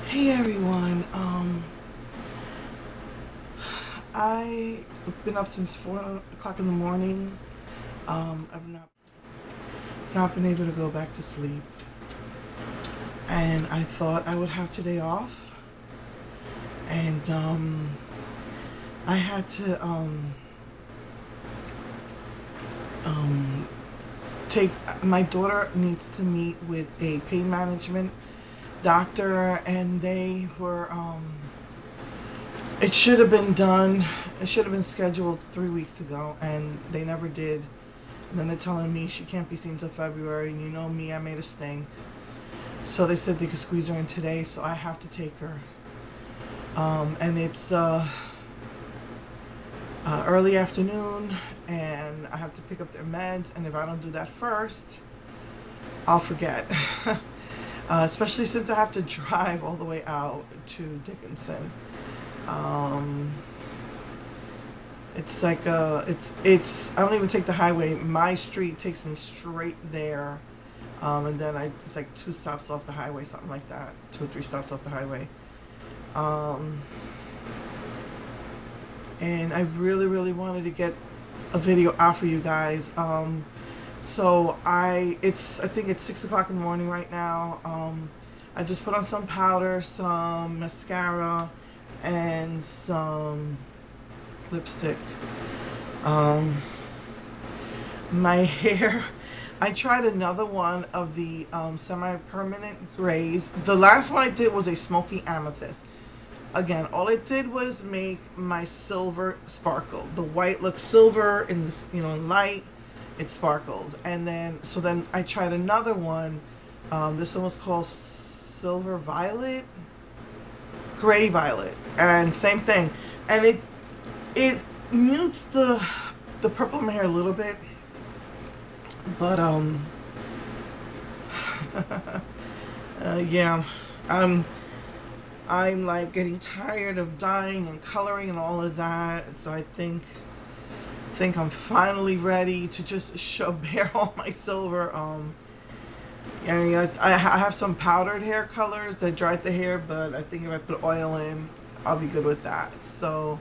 Hey everyone, I've been up since 4 o'clock in the morning. I've not been able to go back to sleep, and I thought I would have today off, and I had to take my daughter needs to meet with a pain management doctor, and they were it should have been done. It should have been scheduled 3 weeks ago, and they never did. And then they're telling me she can't be seen till February. And you know me, I made a stink. So they said they could squeeze her in today, so I have to take her. And it's early afternoon, and I have to pick up their meds. And if I don't do that first, I'll forget. Especially since I have to drive all the way out to Dickinson. Um, it's like it's I don't even take the highway. My street takes me straight there, and then it's like 2 stops off the highway, something like that, 2 or 3 stops off the highway. Um, and I really, really wanted to get a video out for you guys. So I think it's 6 o'clock in the morning right now. I just put on some powder, some mascara, and some lipstick. Um, my hair, I tried another one of the semi-permanent grays. The last one I did was a smoky amethyst. Again, all it did was make my silver sparkle. The white looks silver in this, in light. It sparkles. And then I tried another one. This one was called Silver Violet, Gray Violet, and same thing. And it mutes the purple in my hair a little bit, but yeah, um, I'm like getting tired of dyeing and coloring and all of that. So I think I'm finally ready to just show bare all my silver. Yeah, I have some powdered hair colors that dry the hair, but I think if I put oil in, I'll be good with that. So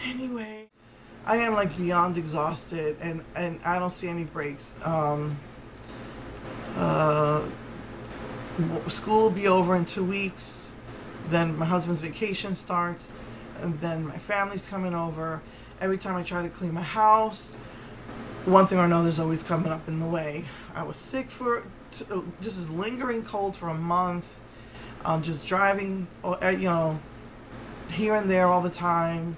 anyway, I am like beyond exhausted, and I don't see any breaks. Uh, School will be over in 2 weeks. Then my husband's vacation starts, and then my family's coming over. Every time I try to clean my house, one thing or another is always coming up in the way. I was sick for just this lingering cold for a month. Just driving, here and there all the time.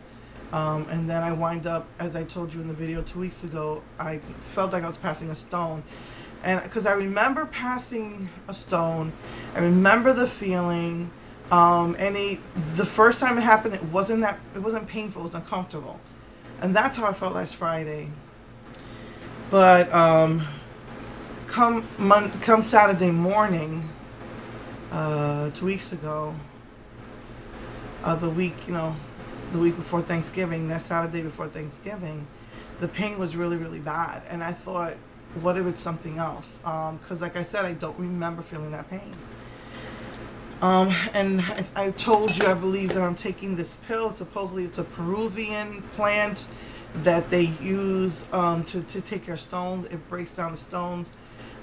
And then I wind up, as I told you in the video 2 weeks ago, I felt like I was passing a stone. And because I remember passing a stone, I remember the feeling. The first time it happened, it wasn't painful, it was uncomfortable. And that's how I felt last Friday. But come Saturday morning, 2 weeks ago, the week before Thanksgiving, that Saturday before Thanksgiving, the pain was really, really bad. And I thought, what if it's something else? Because like I said, I don't remember feeling that pain. And I told you, I believe that I'm taking this pill. Supposedly it's a Peruvian plant that they use to take care of stones. It breaks down the stones.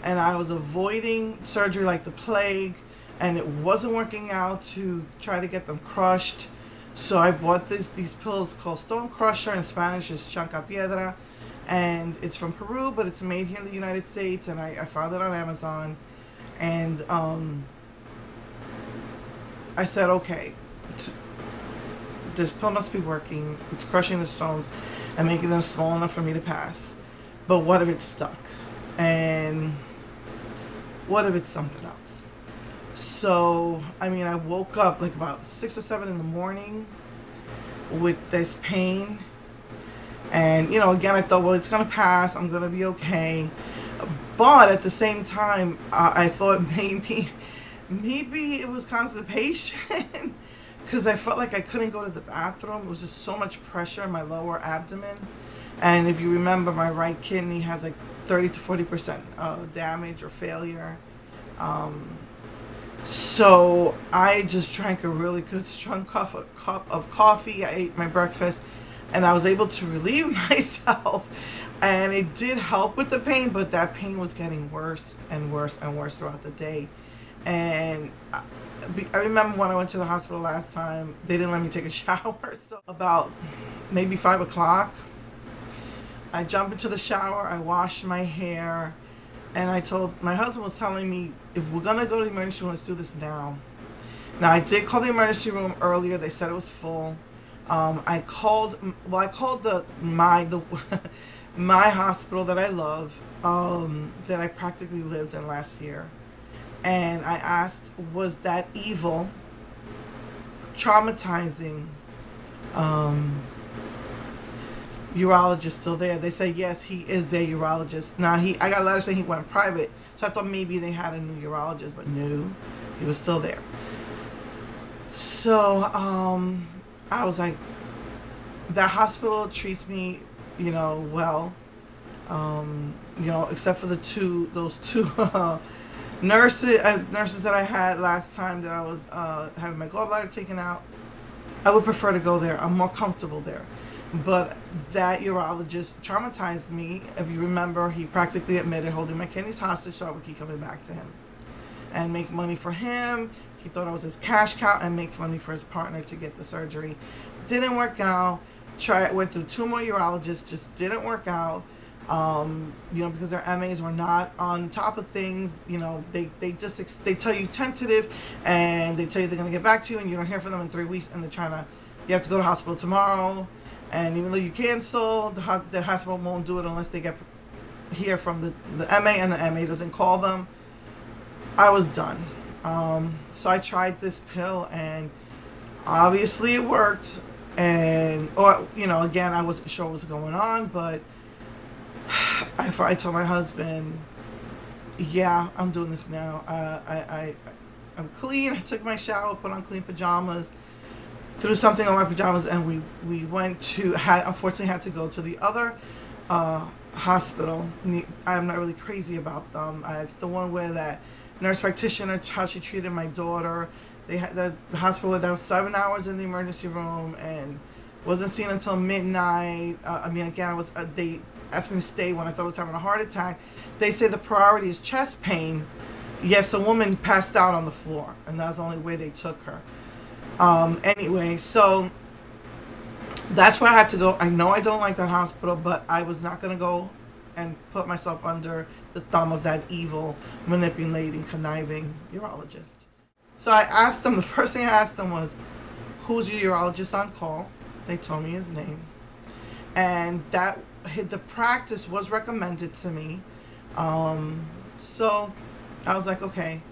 And I was avoiding surgery like the plague, and it wasn't working out to try to get them crushed. So I bought these pills called Stone Crusher. In Spanish is Chanca Piedra. And it's from Peru, but it's made here in the United States. And I found it on Amazon. And I said, okay, this pill must be working. It's crushing the stones and making them small enough for me to pass. But what if it's stuck? And what if it's something else? So, I woke up like about 6 or 7 in the morning with this pain. And, again, I thought, well, it's going to pass. I'm going to be okay. But at the same time, I thought maybe it was constipation. Because I felt like I couldn't go to the bathroom. It was just so much pressure in my lower abdomen. And if you remember, my right kidney has like 30 to 40% damage or failure. So I just drank a really good strong cup of coffee. I ate my breakfast and I was able to relieve myself. And it did help with the pain, but that pain was getting worse and worse and worse throughout the day. And I remember when I went to the hospital last time, they didn't let me take a shower. So about maybe 5 o'clock, I jump into the shower, I wash my hair, and I told my husband was telling me, if we're gonna go to the emergency room, let's do this now. Now I did call the emergency room earlier. They said it was full. I called the my hospital that I love, that I practically lived in last year, and I asked, was that evil, traumatizing urologist still there? They say yes, he is their urologist. Now I got a letter saying he went private, so I thought maybe they had a new urologist, but no, he was still there. So I was like, that hospital treats me, well, except for those two nurses that I had last time that I was having my gallbladder taken out. I would prefer to go there. I'm more comfortable there. But that urologist traumatized me. If you remember, he practically admitted holding my kidneys hostage so I would keep coming back to him and make money for him. He thought I was his cash cow and make money for his partner to get the surgery. Didn't work out. Went through 2 more urologists, just didn't work out. Because their MAs were not on top of things. They tell you tentative, and they tell you they're gonna get back to you, and you don't hear from them in 3 weeks, and you have to go to the hospital tomorrow. And even though you cancel, the hospital won't do it unless they hear from the MA, and the MA doesn't call them. I was done. So I tried this pill, and obviously it worked. Again, I wasn't sure what was going on, but I told my husband, yeah, I'm doing this now. I'm clean. I took my shower, put on clean pajamas, threw something on my pajamas, and we went to, unfortunately had to go to the other hospital. I'm not really crazy about them. It's the one where that nurse practitioner, how she treated my daughter. They had the hospital where there was 7 hours in the emergency room and wasn't seen until midnight. They asked me to stay when I thought I was having a heart attack. They say the priority is chest pain. Yes, the woman passed out on the floor, and that's the only way they took her. Anyway, so that's where I had to go. I know I don't like that hospital, but I was not going to go and put myself under the thumb of that evil, manipulating, conniving urologist. So I asked them, the first thing I asked them was, who's your urologist on call? They told me his name. And the practice was recommended to me. So I was like, okay,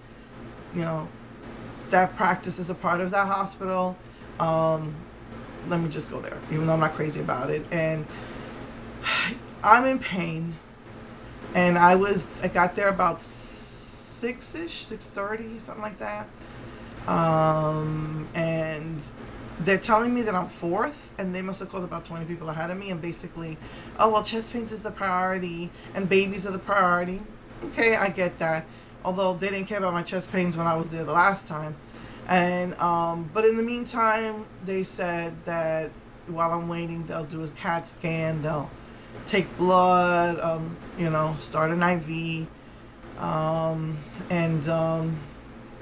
that practice is a part of that hospital. Let me just go there, even though I'm not crazy about it. And I'm in pain. And I got there about 6-ish, 6:30, something like that. And they're telling me that I'm 4th, and they must have called about 20 people ahead of me, and basically, chest pains is the priority, and babies are the priority. Okay, I get that. Although they didn't care about my chest pains when I was there the last time. And, but in the meantime, they said that while I'm waiting, they'll do a CAT scan, they'll take blood, start an IV,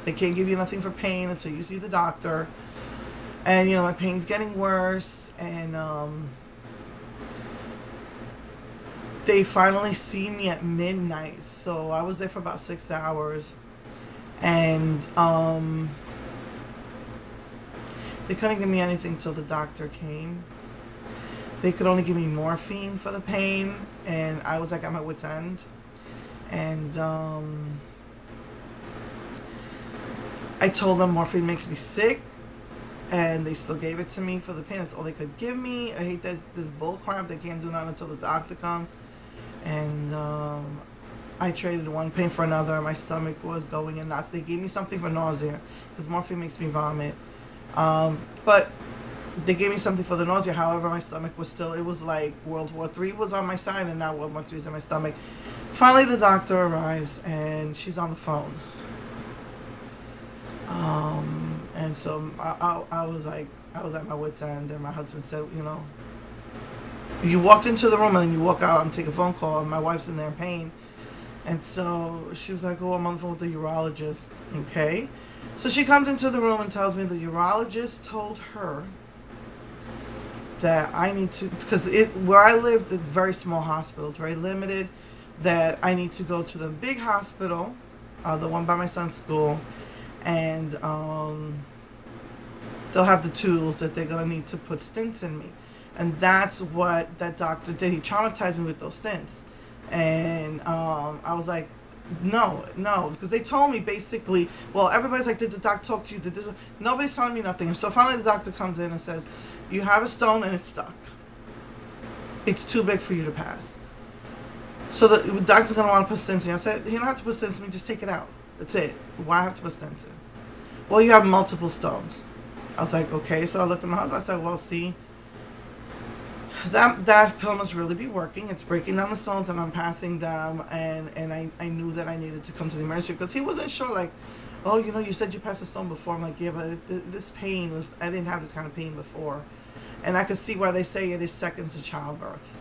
they can't give you nothing for pain until you see the doctor. And, my pain's getting worse, and, they finally see me at midnight. So I was there for about 6 hours, and, they couldn't give me anything till the doctor came. They could only give me morphine for the pain, and I was like at my wit's end. And, I told them morphine makes me sick, and they still gave it to me for the pain. That's all they could give me. I hate this bull crap. They can't do nothing until the doctor comes. And I traded one pain for another. My stomach was going in knots. They gave me something for nausea, because morphine makes me vomit. But they gave me something for the nausea. However, my stomach was still, it was like World War III was on my side, and now World War III is in my stomach. Finally, the doctor arrives, and she's on the phone. And so I was like, I was at my wit's end, and my husband said, you know, you walked into the room and then you walk out and take a phone call, and my wife's in there in pain. And so she was like, oh, I'm on the phone with the urologist. Okay. So she comes into the room and tells me the urologist told her that I need to, because where I live, it's a very small hospital, it's very limited, that I need to go to the big hospital, the one by my son's school, and they'll have the tools that they're going to need to put stents in me. And that's what that doctor did. He traumatized me with those stents. And I was like, no, because they told me basically, well, everybody's like, did the doctor talk to you? Did this? Nobody's telling me nothing. So finally the doctor comes in and says, you have a stone and it's stuck. It's too big for you to pass. So the doctor's going to want to put stents in. I said, you don't have to put stents in me, just take it out. That's it. Why have to put stents in? Well, you have multiple stones. I was like, okay. So I looked at my husband. I said, well, see, that pill must really be working. It's breaking down the stones and I'm passing them. And I knew that I needed to come to the emergency because he wasn't sure, like, oh, you know, you said you passed a stone before. I'm like, yeah, but this pain was, I didn't have this kind of pain before. And I could see why they say it is second to childbirth.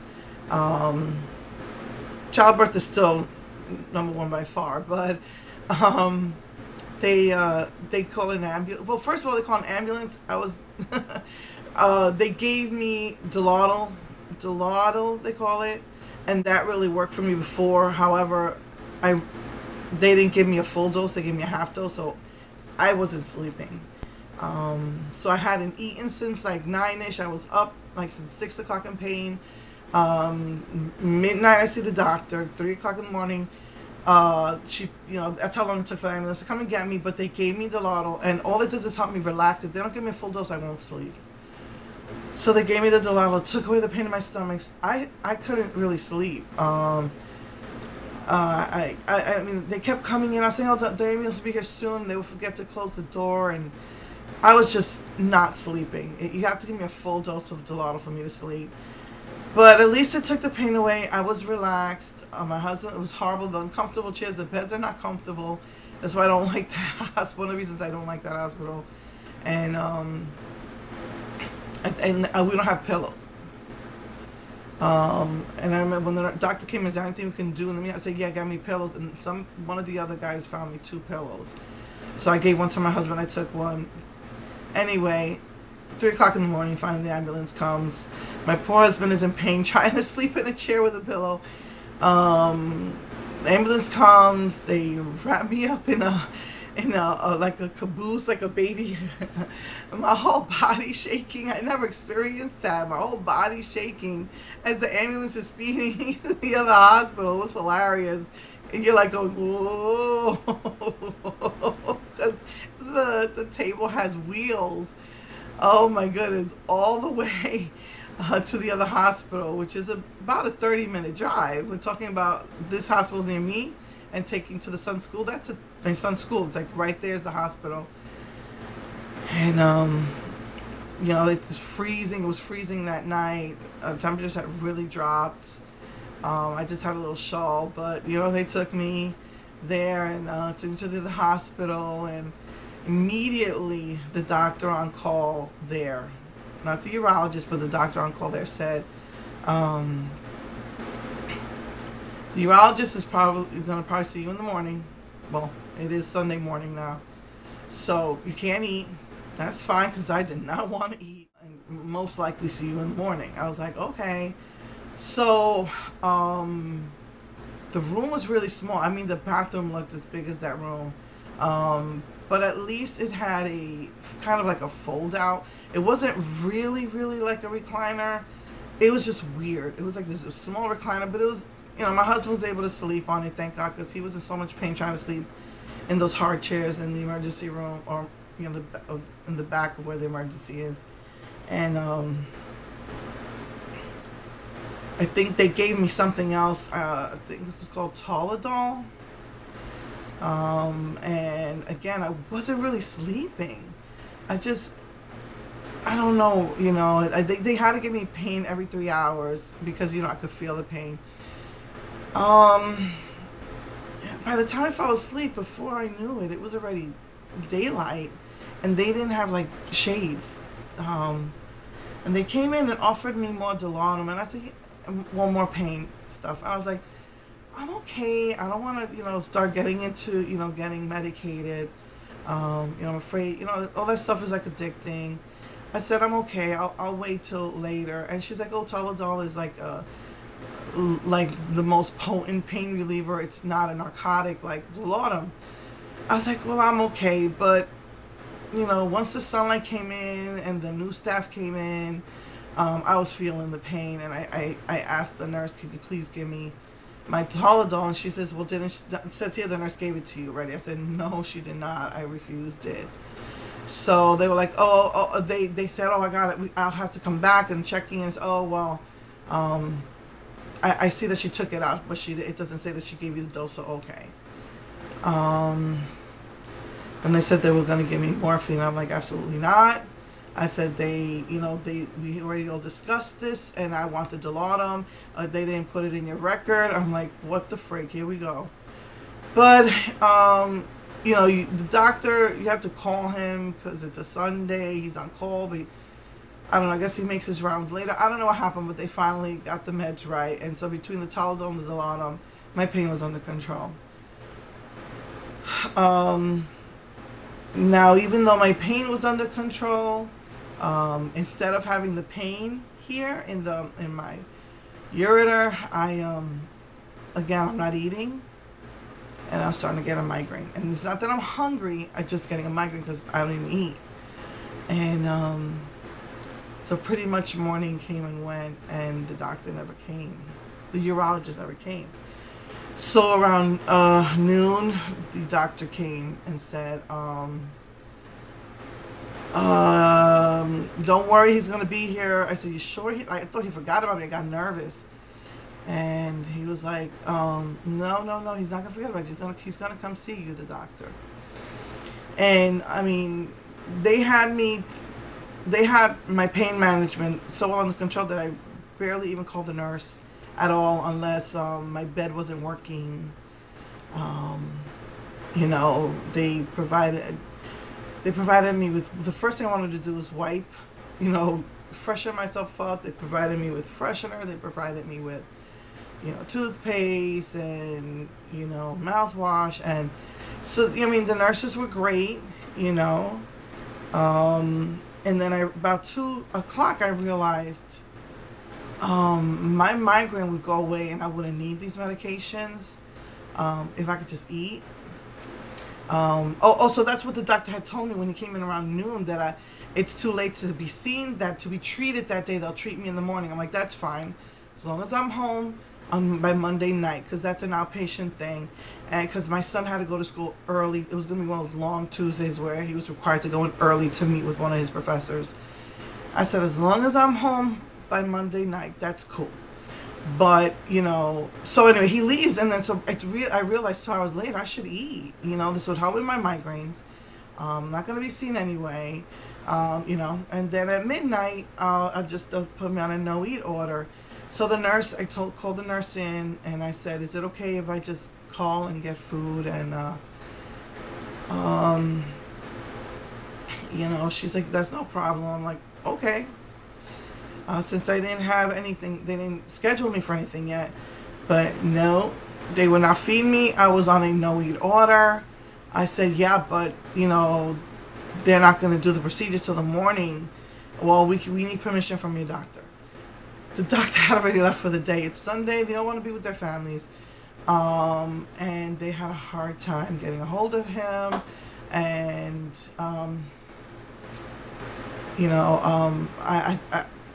Childbirth is still number one by far, but they call it an ambulance. Well, first of all, they call it an ambulance. I was they gave me Dilaudid they call it, and that really worked for me before. However, they didn't give me a full dose, they gave me a half dose, so I wasn't sleeping. So I hadn't eaten since like 9ish. I was up like since 6 o'clock in pain. Midnight I see the doctor. 3 o'clock in the morning, she, you know, that's how long it took for the ambulance to come and get me. But they gave me Dilaudid, and all it does is help me relax. If they don't give me a full dose, I won't sleep. So they gave me the Dilaudid, took away the pain in my stomach. I couldn't really sleep. I mean, they kept coming in. I was saying, oh, the ambulance will be here soon. They would forget to close the door, and I was just not sleeping. You have to give me a full dose of Dilaudid for me to sleep. But at least it took the pain away. I was relaxed. My husband, it was horrible. The uncomfortable chairs, the beds are not comfortable. That's why I don't like that hospital. One of the reasons I don't like that hospital. And we don't have pillows. And I remember when the doctor came in, is there anything we can do? And I said, yeah, got me pillows. And one of the other guys found me 2 pillows. So I gave one to my husband. I took one. Anyway, 3 o'clock in the morning, finally the ambulance comes. My poor husband is in pain, trying to sleep in a chair with a pillow. The ambulance comes. They wrap me up in a like a caboose, like a baby. My whole body shaking. I never experienced that. My whole body shaking as the ambulance is speeding to the other hospital. It was hilarious. And you're like going, whoa, because the table has wheels. Oh my goodness, all the way to the other hospital, which is about a 30-minute drive. We're talking about this hospital's near me, and taking to the son's school. That's my son's school. It's like right there's the hospital. And you know, it's freezing. It was freezing that night. Temperatures had really dropped. I just had a little shawl, but you know, they took me there and took me to the hospital, and immediately the doctor on call there, not the urologist, but the doctor on call there said, the urologist is probably going to see you in the morning. Well, it is Sunday morning now, so you can't eat. That's fine, because I did not want to eat, and most likely see you in the morning. I was like, okay. So the room was really small. I mean, the bathroom looked as big as that room, but at least it had a kind of like a fold out. It wasn't really like a recliner. It was just weird. It was like this small recliner, but it was, you know, my husband was able to sleep on it, thank God, because he was in so much pain trying to sleep in those hard chairs in the emergency room, or you know, in the back of where the emergency is. And I think they gave me something else. I think it was called Toladol. And again, I wasn't really sleeping. I don't know, you know, they had to give me pain every 3 hours because, you know, I could feel the pain. By the time I fell asleep, before I knew it, it was already daylight, and they didn't have like shades. And they came in and offered me more Dilaudid, and I said, well, more pain stuff. I was like, I'm okay. I don't want to, start getting into, getting medicated. I'm afraid, all that stuff is like addicting. I said, I'm okay. I'll wait till later. And she's like, oh, Toladol is like the most potent pain reliever. It's not a narcotic like Dilaudid. I was like, well, I'm okay. But, once the sunlight came in and the new staff came in, I was feeling the pain. And I asked the nurse, could you please give me my Toladol? And she says, well, it says here the nurse gave it to you already. I said, no, she did not. I refused it. So they were like, they said, I got it. I'll have to come back and check in. I see that she took it out, but it doesn't say that she gave you the dose, so okay. And they said they were going to give me morphine. I'm like, absolutely not. I said we already all discussed this, and I want the Dilaudid. They didn't put it in your record. I'm like, what the frick? Here we go. But, the doctor, you have to call him because it's a Sunday. He's on call, but I don't know. I guess he makes his rounds later. I don't know what happened, but they finally got the meds right. And so between the Toladol and the Dilaudid, my pain was under control. Now, even though my pain was under control, instead of having the pain here in my ureter, again, I'm not eating, and I'm starting to get a migraine. And it's not that I'm hungry, I'm just getting a migraine because I don't even eat. And so pretty much morning came and went, and the doctor never came. The urologist never came. So around noon, the doctor came and said, don't worry, he's going to be here. I said, you sure? I thought he forgot about me. I got nervous. And he was like, no, he's not going to forget about you. He's going to come see you, the doctor. And, I mean, they had my pain management so well under control that I barely even called the nurse at all unless my bed wasn't working. They provided me with, the first thing I wanted to do was wipe, freshen myself up. They provided me with freshener. They provided me with, toothpaste and, mouthwash. And so, the nurses were great, and then about 2 o'clock, I realized my migraine would go away and I wouldn't need these medications if I could just eat. So that's what the doctor had told me when he came in around noon, that it's too late to be seen, that to be treated that day, they'll treat me in the morning. I'm like, that's fine, as long as I'm home by Monday night, because that's an outpatient thing. And because my son had to go to school early, it was going to be one of those long Tuesdays where he was required to go in early to meet with one of his professors. I said, as long as I'm home by Monday night, that's cool. But, so anyway, he leaves, and then so I realized 2 hours later I should eat. This would help with my migraines. I'm not going to be seen anyway. And then at midnight, they'll put me on a no-eat order. So the nurse, called the nurse in, and I said, is it okay if I just call and get food? And, she's like, that's no problem. I'm like, okay. Since I didn't have anything, they didn't schedule me for anything yet. But no, they would not feed me. I was on a no-eat order. I said, yeah, but, they're not going to do the procedure till the morning. Well, we need permission from your doctor. The doctor had already left for the day. It's Sunday. They don't want to be with their families. And they had a hard time getting a hold of him. And,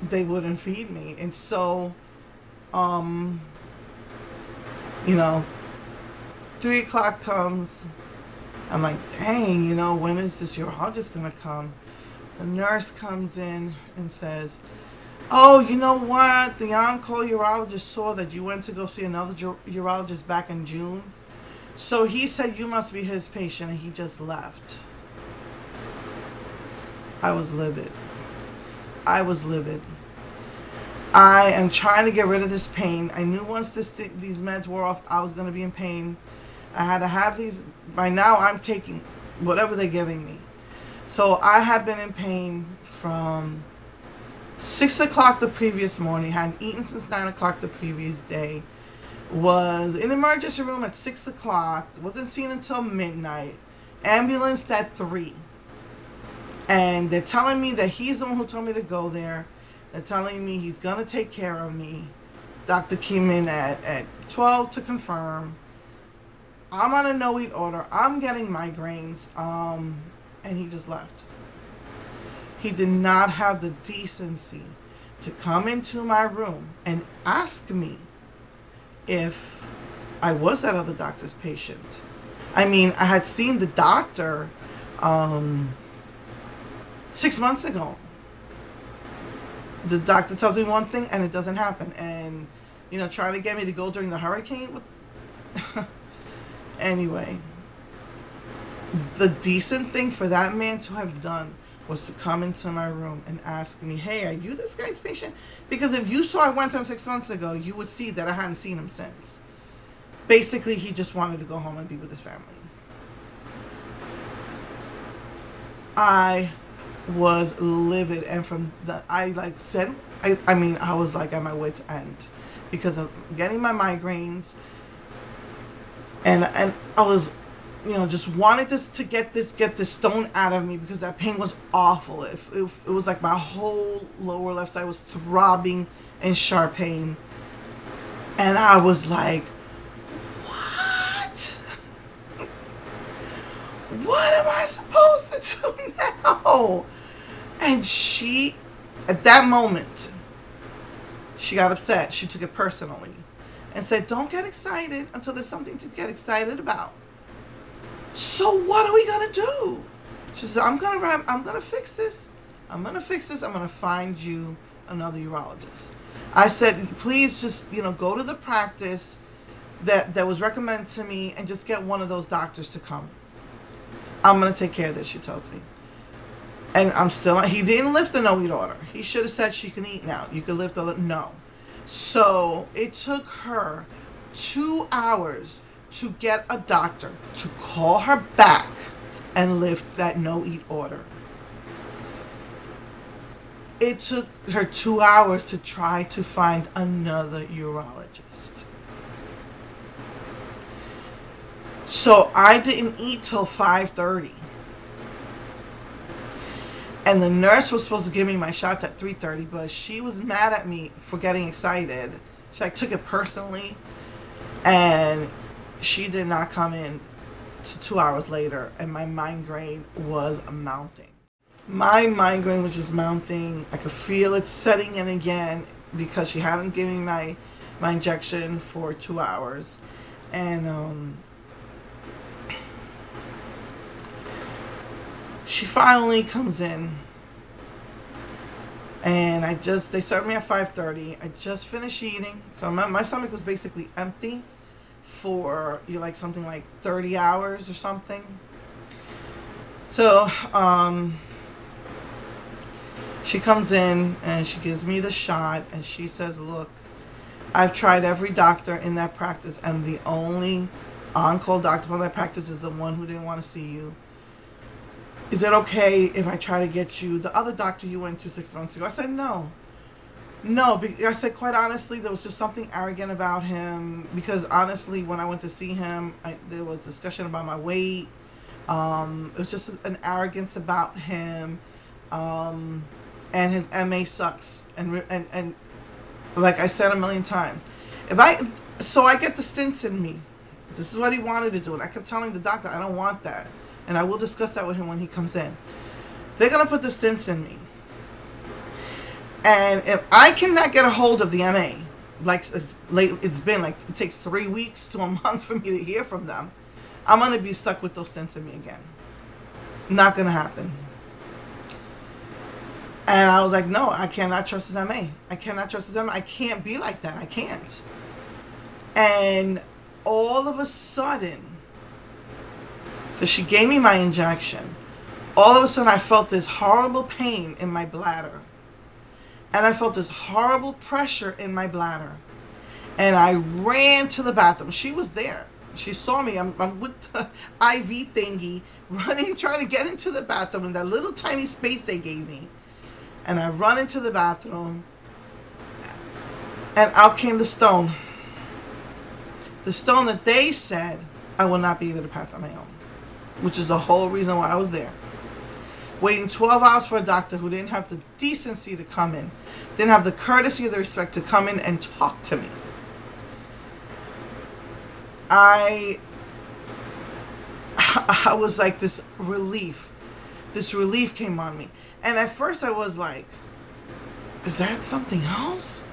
they wouldn't feed me. And so, 3 o'clock comes. I'm like, dang, when is this urologist going to come? The nurse comes in and says, oh, you know what? The on-call urologist saw that you went to go see another urologist back in June. So he said you must be his patient, and he just left. I was livid. I am trying to get rid of this pain. I knew once these meds wore off, I was going to be in pain. I had to have these. By now, I'm taking whatever they're giving me. So I have been in pain from 6 o'clock the previous morning, hadn't eaten since 9 o'clock the previous day, was in the emergency room at 6 o'clock, wasn't seen until midnight, ambulance at 3. And they're telling me that he's the one who told me to go there. They're telling me he's going to take care of me. Doctor came in at 12 to confirm. I'm on a no-eat order. I'm getting migraines. And he just left. He did not have the decency to come into my room and ask me if I was that other doctor's patient. I mean, I had seen the doctor 6 months ago. The doctor tells me one thing and it doesn't happen. And, you know, trying to get me to go during the hurricane. Anyway, the decent thing for that man to have done was to come into my room and ask me, hey, are you this guy's patient? Because if you saw I went to him 6 months ago, you would see that I hadn't seen him since. Basically, he just wanted to go home and be with his family. I was livid, and from the, I like said, I mean, I was like at my wit's end because of getting my migraines, and I was, you know, just wanted to get this stone out of me because that pain was awful. It was like my whole lower left side was throbbing in sharp pain, and I was like, what? What am I supposed to do now? And she, at that moment, she got upset. She took it personally and said, don't get excited until there's something to get excited about. So what are we going to do? She said, I'm going to fix this. I'm going to fix this. I'm going to find you another urologist. I said, please just, you know, go to the practice that was recommended to me and just get one of those doctors to come. I'm going to take care of this, she tells me. And I'm still, he didn't lift the no-eat order. He should have said she can eat now. You can lift the, no. So it took her 2 hours to get a doctor to call her back and lift that no-eat order. It took her 2 hours to try to find another urologist. So I didn't eat till 5:30. And the nurse was supposed to give me my shots at 3:30, but she was mad at me for getting excited. She like took it personally, and she did not come in to 2 hours later, and my migraine was mounting. My migraine was just mounting. I could feel it setting in again because she hadn't given me my injection for 2 hours, and she finally comes in, and they served me at 5:30. I just finished eating, so my stomach was basically empty for like something like 30 hours or something. So she comes in and she gives me the shot, and she says, look, I've tried every doctor in that practice, and the only on-call doctor from that practice is the one who didn't want to see you. Is it okay if I try to get you the other doctor you went to 6 months ago? I said, no. No, I said, quite honestly, there was just something arrogant about him. Because honestly, when I went to see him, there was discussion about my weight. It was just an arrogance about him. And his MA sucks. And like I said a million times, so I get the stents in me. This is what he wanted to do. And I kept telling the doctor, I don't want that. And I will discuss that with him when he comes in. They're going to put the stents in me. And if I cannot get a hold of the MA, like it's been like, it takes 3 weeks to a month for me to hear from them, I'm going to be stuck with those stents in me again. Not going to happen. And I was like, no, I cannot trust his MA. I cannot trust his MA. I can't be like that. I can't. And all of a sudden, because she gave me my injection, all of a sudden I felt this horrible pain in my bladder. And I felt this horrible pressure in my bladder. And I ran to the bathroom. She was there. She saw me. I'm with the IV thingy, running, trying to get into the bathroom in that little tiny space they gave me. And I run into the bathroom, and out came the stone. The stone that they said I will not be able to pass on my own, which is the whole reason why I was there. Waiting 12 hours for a doctor who didn't have the decency to come in, didn't have the courtesy or the respect to come in and talk to me. I was like, this relief came on me. And at first I was like, is that something else?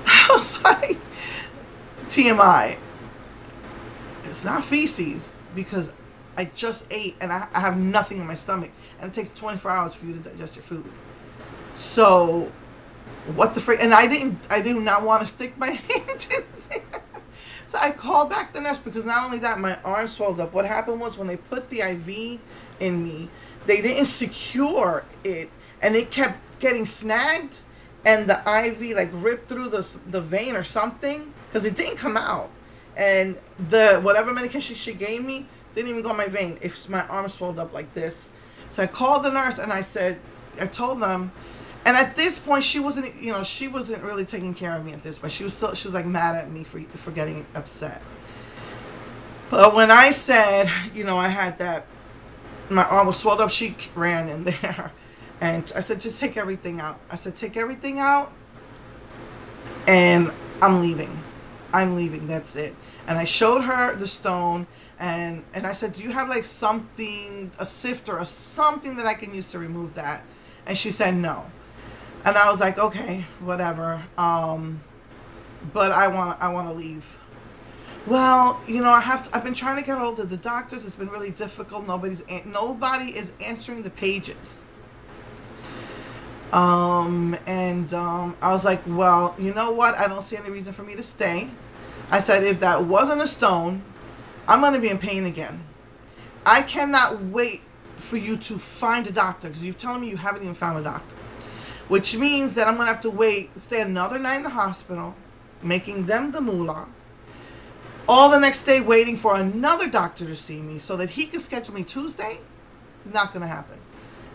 I was like, TMI. It's not feces, because I just ate and I have nothing in my stomach, and it takes 24 hours for you to digest your food. So what the frick? And I did not want to stick my hand in there. So I called back the nurse, because not only that, my arm swelled up. What happened was, when they put the IV in me, they didn't secure it, and it kept getting snagged, and the IV like ripped through the vein or something, because it didn't come out. And the whatever medication she gave me didn't even go in my vein. If my arm swelled up like this. So I called the nurse and I told them, and at this point she wasn't really taking care of me at this point. She was like mad at me for getting upset. But when I said, I had that, my arm was swelled up, she ran in there. And I said, just take everything out. I said, take everything out, and I'm leaving. That's it. And I showed her the stone, and I said, do you have like something, a sifter or something that I can use to remove that? And she said no. And I was like, okay, whatever. But I want to leave. Well, I've been trying to get hold of the doctors. It's been really difficult. Nobody is answering the pages. I was like, well, you know what? I don't see any reason for me to stay. I said, if that wasn't a stone, I'm going to be in pain again. I cannot wait for you to find a doctor, because you're telling me you haven't even found a doctor. Which means that I'm going to have to stay another night in the hospital, making them the moolah. All the next day waiting for another doctor to see me so that he can schedule me Tuesday. It's not going to happen.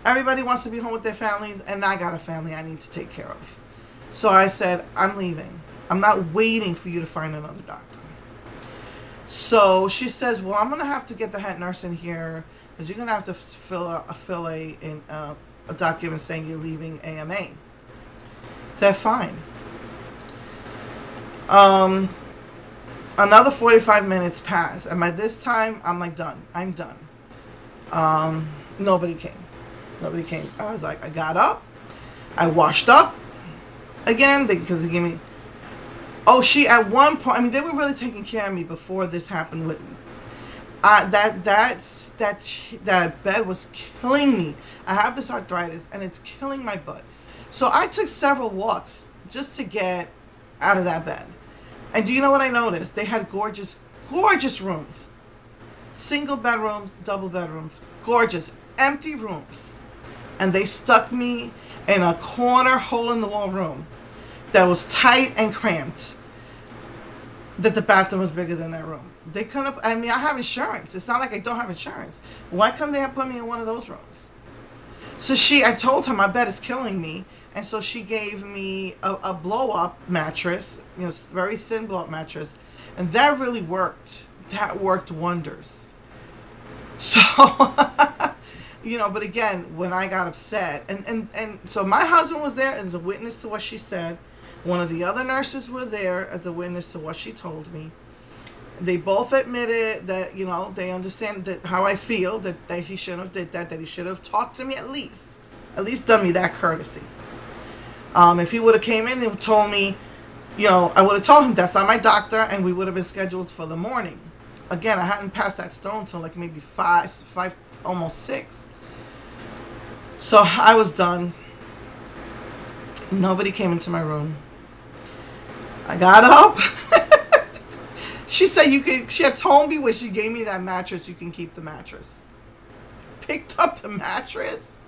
Everybody wants to be home with their families, and I got a family I need to take care of. So I said, I'm leaving. I'm not waiting for you to find another doctor. So she says, well, I'm going to have to get the head nurse in here, because you're going to have to fill a document saying you're leaving AMA. Said, fine. Another 45 minutes passed, and by this time, I'm like, done. I'm done. Nobody came. I was like, I got up. I washed up again, because they gave me... she, at one point, they were really taking care of me before this happened. That bed was killing me. I have this arthritis, and it's killing my butt. So I took several walks just to get out of that bed. And do you know what I noticed? They had gorgeous, gorgeous rooms. Single bedrooms, double bedrooms. Gorgeous, empty rooms. And they stuck me in a corner, hole-in-the-wall room that was tight and cramped, that the bathroom was bigger than that room. They couldn't... I have insurance. It's not like I don't have insurance. Why couldn't they have put me in one of those rooms? So I told her my bed is killing me, and so she gave me a blow-up mattress, very thin blow-up mattress, and that really worked. That worked wonders. So... but again, when I got upset, and so my husband was there as a witness to what she said. One of the other nurses were there as a witness to what she told me. They both admitted that, they understand that how I feel, that he shouldn't have did that he should have talked to me at least done me that courtesy. If he would have came in and told me, I would have told him that's not my doctor, and we would have been scheduled for the morning. Again, I hadn't passed that stone till like maybe 5, almost 6. So I was done. Nobody came into my room. I got up. She said she had told me when she gave me that mattress, you can keep the mattress. Picked up the mattress.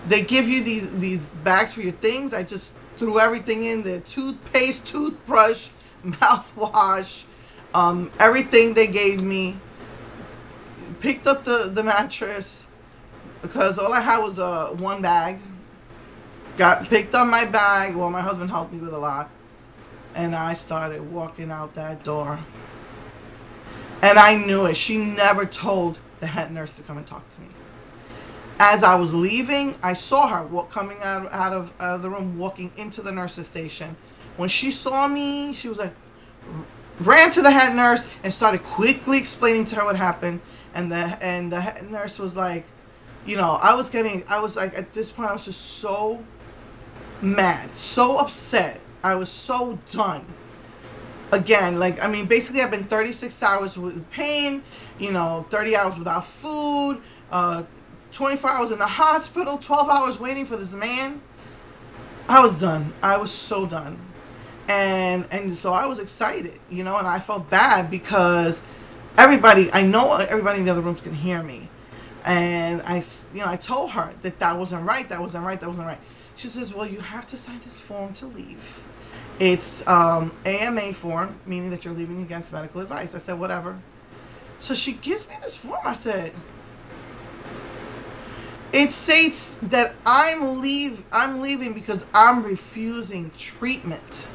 They give you these bags for your things. I just threw everything in there. Toothpaste, toothbrush, mouthwash, Everything they gave me, picked up the mattress, because all I had was one bag. Picked up my bag. Well, my husband helped me with a lot. And I started walking out that door. And I knew it. She never told the head nurse to come and talk to me. As I was leaving, I saw her coming out of the room, walking into the nurse's station. When she saw me, she was like, ran to the head nurse and started quickly explaining to her what happened. And the head nurse was like, I was like, at this point, I was just so mad, so upset. I was so done. Again, basically I've been 36 hours with pain, 30 hours without food, 24 hours in the hospital, 12 hours waiting for this man. I was done. I was so done. And so I was excited, and I felt bad because I know everybody in the other rooms can hear me. And I told her that wasn't right. She says, well, you have to sign this form to leave. It's AMA form, meaning that you're leaving against medical advice. I said, whatever. So she gives me this form. I said, it states that I'm leaving because I'm refusing treatment.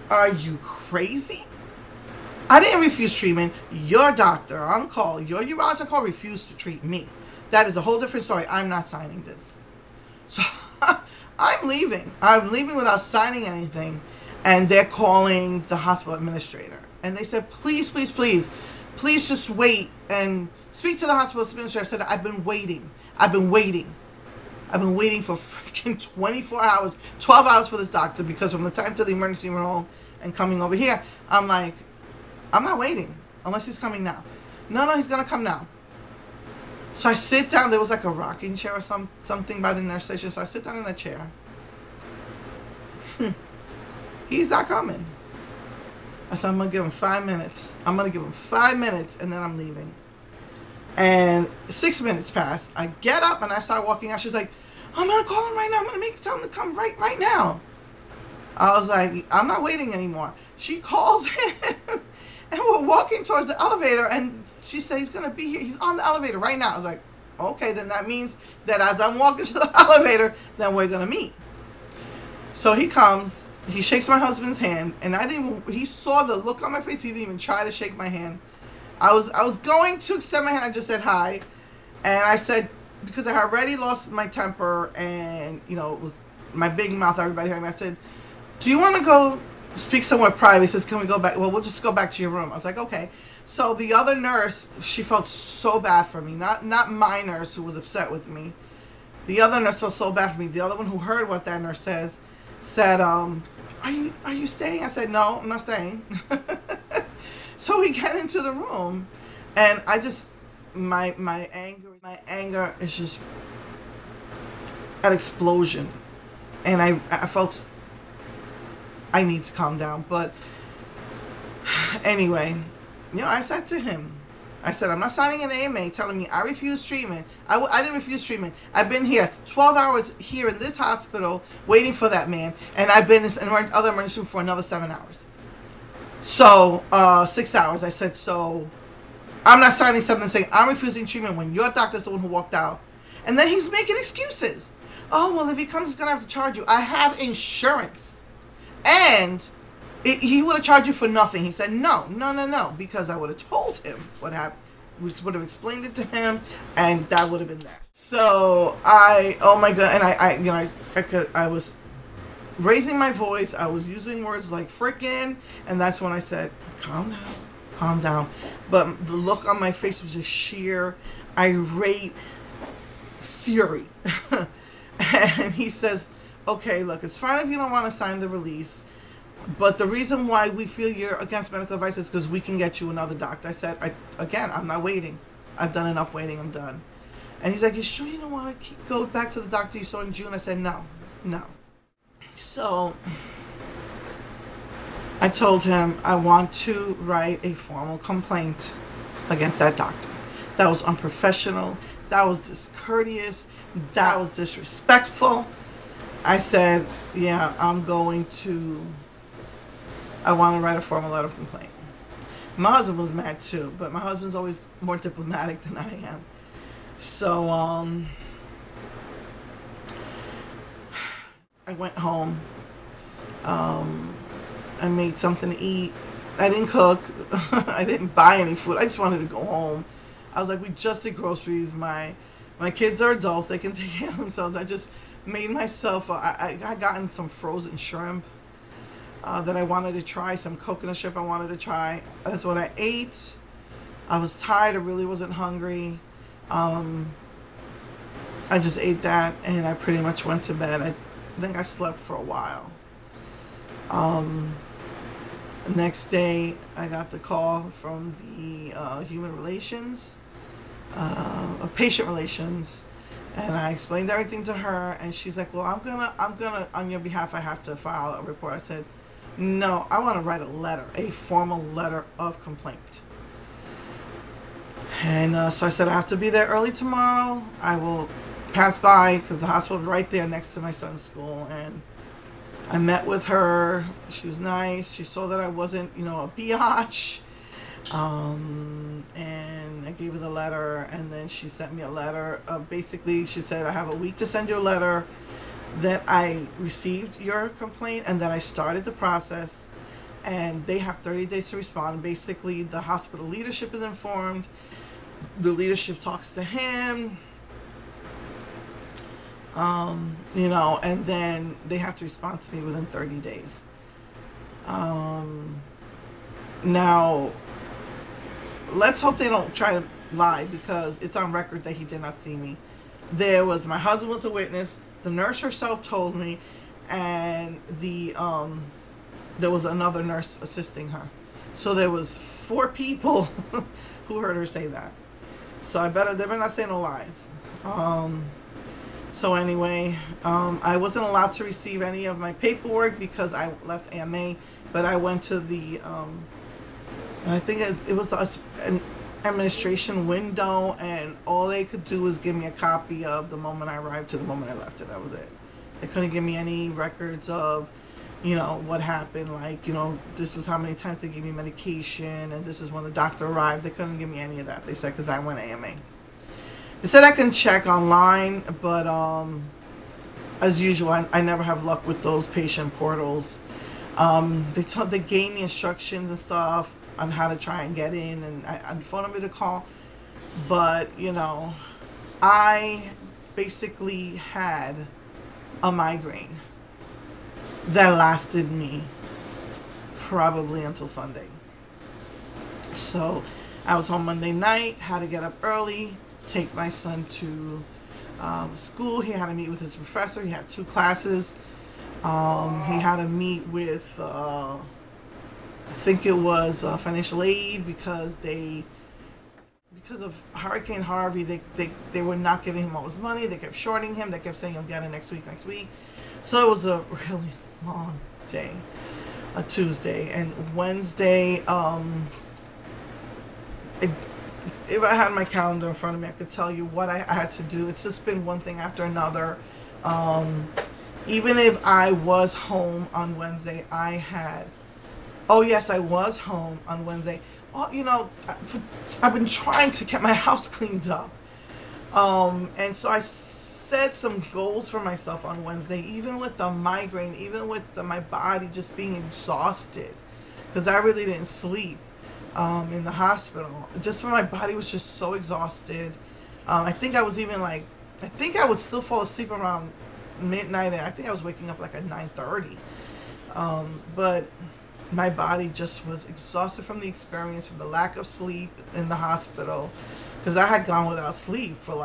Are you crazy? I didn't refuse treatment. Your doctor on call, your urologist on call refused to treat me. That is a whole different story. I'm not signing this. So I'm leaving. I'm leaving without signing anything. And they're calling the hospital administrator. And they said, please just wait and speak to the hospital administrator. I said, I've been waiting for freaking 24 hours, 12 hours for this doctor, because from the time to the emergency room and coming over here, I'm like, I'm not waiting unless he's coming now. No, he's going to come now. So I sit down. There was like a rocking chair or something by the nurse station. So I sit down in the chair. He's not coming. I said, I'm going to give him 5 minutes. And then I'm leaving. And 6 minutes pass. I get up and I start walking out. She's like, I'm going to call him right now. I'm going to tell him to come right now. I was like, I'm not waiting anymore. She calls him. And we're walking towards the elevator, and she said he's going to be here. He's on the elevator right now. I was like, okay, then that means that as I'm walking to the elevator, then we're going to meet. So he comes. He shakes my husband's hand, and he saw the look on my face. He didn't even try to shake my hand. I was going to extend my hand. I just said hi. And I said, because I had already lost my temper, and, it was my big mouth, everybody hearing me. I said, do you want to go speak somewhere private? He says, can we go back? Well, we'll just go back to your room. I was like, okay. So the other nurse, she felt so bad for me. Not my nurse who was upset with me. The other nurse felt so bad for me. The other one who heard what that nurse said, are you staying? I said, no, I'm not staying. So we get into the room, and I just, my anger is just an explosion. And I felt I need to calm down. But anyway, I said to him, I said, I'm not signing an AMA telling me I refuse treatment. I didn't refuse treatment. I've been here 12 hours here in this hospital waiting for that man. And I've been in other emergency room for another 7 hours. So, 6 hours. I said, so I'm not signing something saying I'm refusing treatment when your doctor's the one who walked out. And then he's making excuses. Oh, well, if he comes, he's going to have to charge you. I have insurance. And he would have charged you for nothing. He said, no, because I would have told him what happened. We would have explained it to him, and that would have been that. So oh my God, and I was raising my voice. I was using words like frickin', and that's when I said, calm down. But the look on my face was just sheer, irate fury. And he says, okay, look, it's fine if you don't want to sign the release, but the reason why we feel you're against medical advice is because we can get you another doctor. I said, I'm not waiting. I've done enough waiting. I'm done. And he's like, you sure you don't want to go back to the doctor you saw in June? I said, no. So I told him I want to write a formal complaint against that doctor. That was unprofessional. That was discourteous. That was disrespectful. I said, yeah, I'm going to I want to write a formal letter of complaint. My husband was mad too, but my husband's always more diplomatic than I am. So I went home. I made something to eat. I didn't cook. I didn't buy any food. I just wanted to go home. I was like, we just did groceries. My kids are adults. They can take care of themselves. I just made myself, I gotten some frozen shrimp that I wanted to try. Some coconut shrimp I wanted to try. That's what I ate. I was tired. I really wasn't hungry. I just ate that and I pretty much went to bed. I think I slept for a while. The next day, I got the call from the human relations, patient relations, and I explained everything to her, and she's like, "Well, I'm gonna, on your behalf, I have to file a report." I said, "No, I want to write a letter, a formal letter of complaint." And so I said, "I have to be there early tomorrow. I will pass by because the hospital is right there next to my son's school." And I met with her. She was nice. She saw that I wasn't, a biatch. And I gave her the letter, and then she sent me a letter. Basically, she said, "I have a week to send you a letter that I received your complaint and that I started the process, and they have 30 days to respond." Basically, the hospital leadership is informed. The leadership talks to him. And then they have to respond to me within 30 days. Now, let's hope they don't try to lie because it's on record that he did not see me. My husband was a witness, the nurse herself told me, and there was another nurse assisting her. So there was 4 people who heard her say that. So they better not say no lies. So anyway, I wasn't allowed to receive any of my paperwork because I left AMA, but I went to the, I think it was an administration window, and all they could do was give me a copy of the moment I arrived to the moment I left it. That was it. They couldn't give me any records of, what happened, like, this was how many times they gave me medication, and this is when the doctor arrived. They couldn't give me any of that, they said, because I went AMA. They said I can check online, but as usual, I never have luck with those patient portals. They gave me instructions and stuff on how to try and get in, and I phone number to call. But I basically had a migraine that lasted me probably until Sunday. So I was home Monday night, had to get up early, take my son to school. He had to meet with his professor. He had 2 classes. He had to meet with, I think it was financial aid because of Hurricane Harvey, they were not giving him all his money. They kept shorting him. They kept saying, "You'll get it next week. So it was a really long day, a Tuesday. And Wednesday, if I had my calendar in front of me, I could tell you what I had to do. It's just been one thing after another. Even if I was home on Wednesday, I was home on Wednesday. Well, I've been trying to get my house cleaned up. And so I set some goals for myself on Wednesday, even with the migraine, even with my body just being exhausted, because I really didn't sleep. In the hospital, just when my body was just so exhausted. I think I would still fall asleep around midnight, and I think I was waking up like at 9:30. But my body just was exhausted from the experience, from the lack of sleep in the hospital, because I had gone without sleep for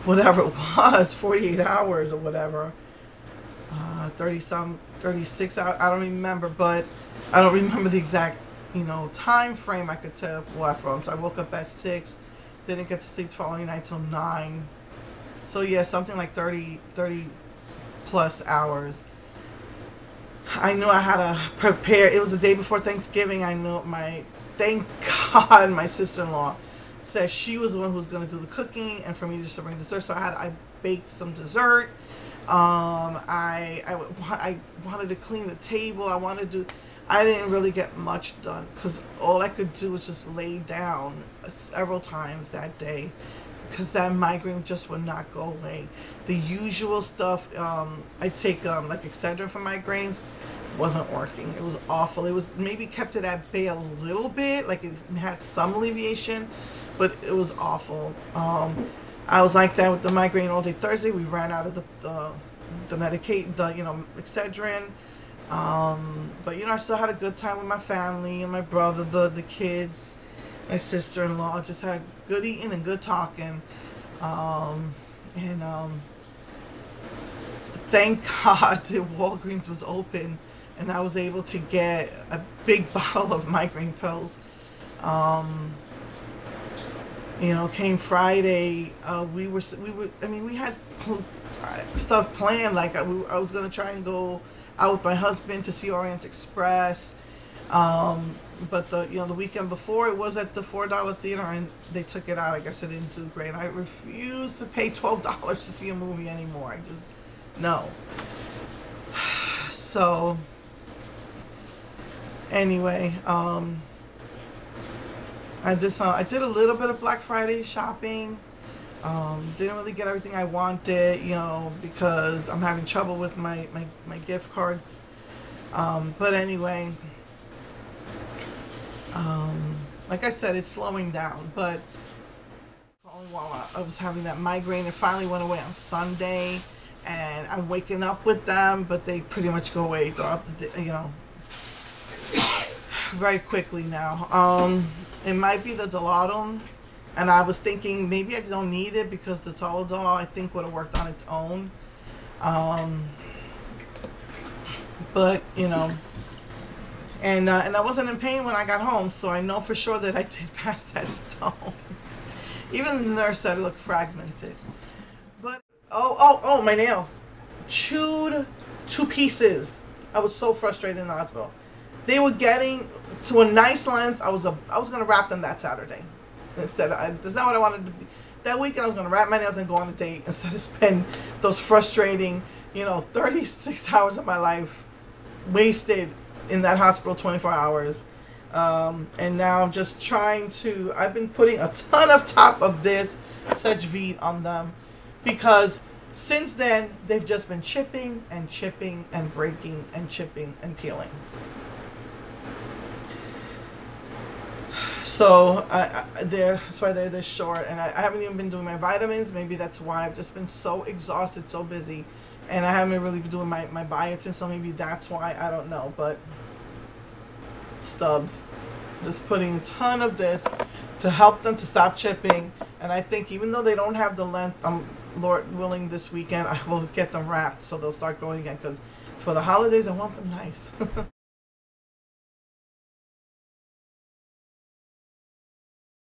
whatever it was, 48 hours or whatever, 36 hours, I don't remember, but I don't remember the exact time frame I could tell what from. So I woke up at 6, didn't get to sleep the following night till 9. So yeah, something like 30 plus hours. I knew I had to prepare. It was the day before Thanksgiving. I knew thank God my sister-in-law said she was the one who was going to do the cooking and for me just to bring dessert. So I baked some dessert. I wanted to clean the table. I didn't really get much done because all I could do was just lay down several times that day because that migraine just would not go away. The usual stuff, I take like Excedrin for migraines, wasn't working. It was awful. It was maybe kept it at bay a little bit, like it had some alleviation, but it was awful. I was like that with the migraine all day Thursday. We ran out of the medicate, Excedrin. But I still had a good time with my family and my brother, the kids, my sister-in-law. Just had good eating and good talking. And thank God that Walgreens was open and I was able to get a big bottle of migraine pills. Came Friday, we had stuff planned. Like I was gonna try and go out with my husband to see Orient Express, but the weekend before it was at the $4 theater and they took it out. I guess it didn't do great. I refuse to pay $12 to see a movie anymore. I just no. So anyway, I did a little bit of Black Friday shopping. Didn't really get everything I wanted, because I'm having trouble with my gift cards. But anyway, like I said, it's slowing down. But while I was having that migraine, it finally went away on Sunday, and I'm waking up with them, but they pretty much go away throughout the day, very quickly now. It might be the Dilaudid, and I was thinking maybe I don't need it because the Toladol I think would have worked on its own. But and I wasn't in pain when I got home, so I know for sure that I did pass that stone. Even the nurse said it looked fragmented. But oh, my nails chewed to pieces. I was so frustrated in the hospital. They were getting to a nice length. I was gonna wrap them that Saturday. That's not what I wanted to be. That weekend I was gonna wrap my nails and go on a date instead of spend those frustrating, 36 hours of my life wasted in that hospital, 24 hours. And now I'm just I've been putting a ton of top of this Sedge Vite on them because since then they've just been chipping and chipping and breaking and chipping and peeling. So that's why they're this short, and I haven't even been doing my vitamins. Maybe that's why I've just been so exhausted, so busy, and I haven't really been doing my biotin, so maybe that's why. I don't know, but stubs. Just putting a ton of this to help them to stop chipping, and I think even though they don't have the length, Lord willing, this weekend I will get them wrapped so they'll start growing again, because for the holidays I want them nice.